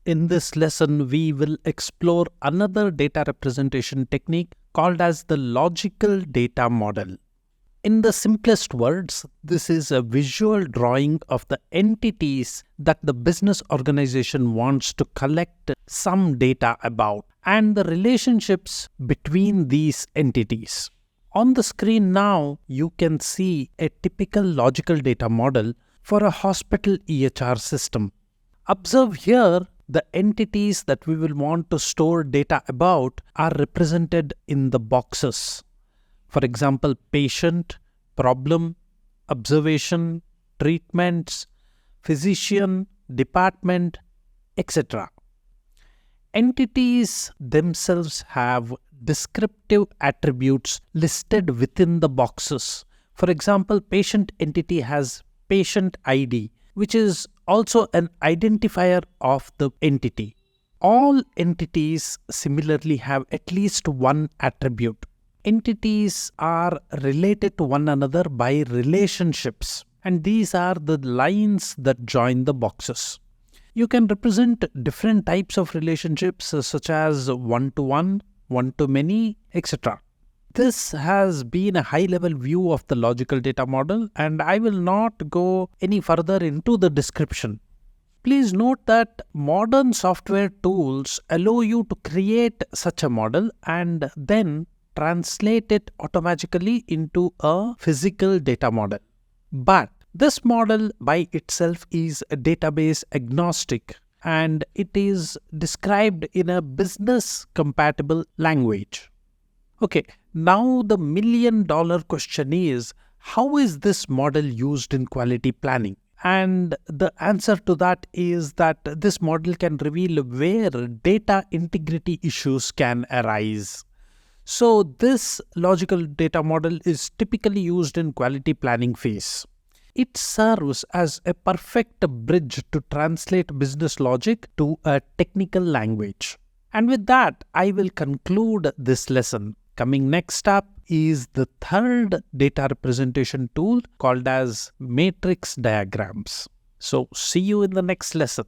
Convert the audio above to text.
In this lesson, we will explore another data representation technique called as the logical data model. In the simplest words, this is a visual drawing of the entities that the business organization wants to collect some data about and the relationships between these entities. On the screen now, you can see a typical logical data model for a hospital EHR system. Observe here, the entities that we will want to store data about are represented in the boxes. For example, patient, problem, observation, treatments, physician, department, etc. Entities themselves have descriptive attributes listed within the boxes. For example, patient entity has patient ID, which is also an identifier of the entity. All entities similarly have at least one attribute. Entities are related to one another by relationships, and these are the lines that join the boxes. You can represent different types of relationships such as one-to-one, one-to-many, etc. This has been a high-level view of the logical data model, and I will not go any further into the description. Please note that modern software tools allow you to create such a model and then translate it automatically into a physical data model. But this model by itself is database agnostic, and it is described in a business compatible language. Okay, now the million-dollar question is, how is this model used in quality planning? And the answer to that is that this model can reveal where data integrity issues can arise. So this logical data model is typically used in quality planning phase. It serves as a perfect bridge to translate business logic to a technical language. And with that, I will conclude this lesson. Coming next up is the third data representation tool called as matrix diagrams. So see you in the next lesson.